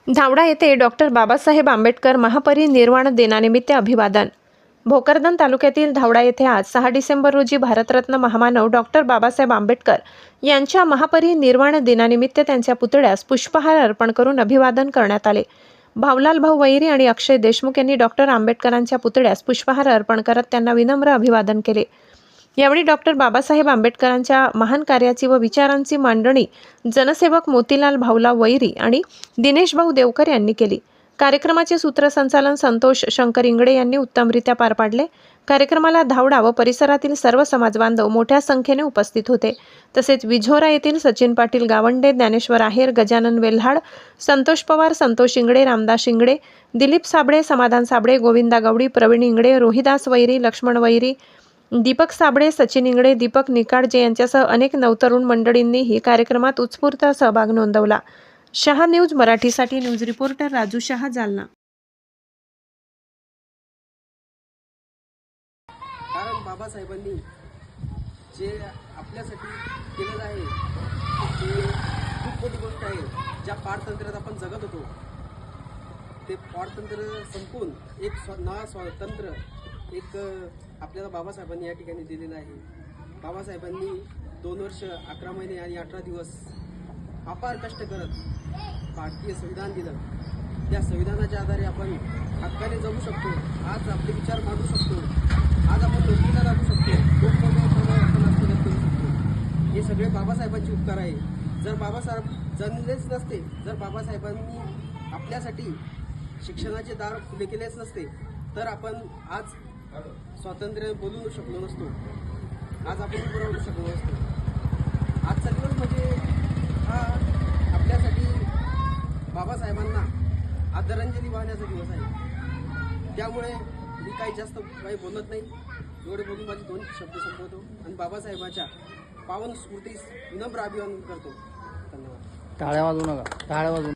धावडा येथे डॉक्टर बाबासाहेब आंबेडकर महापरिनिर्वाण दिनानिमित्त अभिवादन. भोकरदन तालुक्यातील धावडा येथे आज 6 डिसेंबर रोजी भारतरत्न महामानव डॉक्टर बाबासाहेब आंबेडकर यांच्या महापरिनिर्वाण दिनानिमित्त त्यांच्या पुतळ्यास पुष्पहार अर्पण करून अभिवादन करण्यात आले. भावलाल भाऊ वैरी आणि अक्षय देशमुख यांनी डॉक्टर आंबेडकरांच्या पुतळ्यास पुष्पहार अर्पण करत त्यांना विनम्र अभिवादन केले. यावेळी डॉक्टर बाबासाहेब आंबेडकरांच्या महान कार्याची व विचारांची मांडणी जनसेवक मोतीलाल भाऊला वैरी आणि दिनेश भाऊ देवकर यांनी केली. कार्यक्रमाचे सूत्रसंचालन संतोष शंकर इंगडे यांनी उत्तमरित्या पार पाडले. कार्यक्रमाला धावडा व परिसरातील सर्व समाजबांधव मोठ्या संख्येने उपस्थित होते. तसेच विझोरा येथील सचिन पाटील गावंडे, ज्ञानेश्वर आहेर, गजानन वेल्हाड, संतोष पवार, संतोष इंगडे, रामदास इंगडे, दिलीप साबळे, समाधान साबळे, गोविंदा गवडी, प्रवीण इंगडे, रोहिदास वैरी, लक्ष्मण वैरी, दीपक साबळे, सचिन इंगडे, दीपक निकाडजे यांच्यासह अनेक नवतरुण मंडळींनीही कार्यक्रमात उत्स्फूर्त सहभाग नोंदवला. शहा न्यूज मराठीसाठी न्यूज रिपोर्टर राजू शहा, जालना. कारण बाबासाहेबांनी जे आपल्यासाठी केलेलं आहे ते खूप मोठी गोष्ट आहे. ज्या पारतंत्र्यात आपण जगत होतो ते पारतंत्र्य संपून एक नवा स्वातंत्र्य एक आपल्याला बाबासाहेबांनी या ठिकाणी दिलेलं आहे. बाबासाहेबांनी 2 वर्ष 11 महिने आणि 18 दिवस अपार कष्ट करत भारतीय संविधान दिलं. त्या संविधानाच्या आधारे आपण हक्काने जगू शकतो. आज आपले विचार मांडू शकतो. आज आपण नोकरीला लागू शकतो. लोकप्रबोधनावर आपण हस्तगत करू शकतो. हे सगळे बाबासाहेबांचे उपकार आहे. जर बाबासाहेब जन्मलेच नसते, जर बाबासाहेबांनी आपल्यासाठी शिक्षणाचे दार खुले केलेच नसते, तर आपण आज स्वातंत्र्य बोलू शकलो नसतो. आज आपण उभं राहू शकलो नसतो. आजचा दिवस म्हणजे हा आपल्यासाठी बाबासाहेबांना आदरांजली वाहण्याचा दिवस आहे. त्यामुळे मी काही जास्त काही बोलत नाही. एवढे बोलून माझे 2 शब्द संपवतो आणि बाबासाहेबांच्या पावन स्मृतीस विनम्र अभिवादन करतो. धन्यवाद. टाळ्या वाजवू नका. टाळ्या वाजवू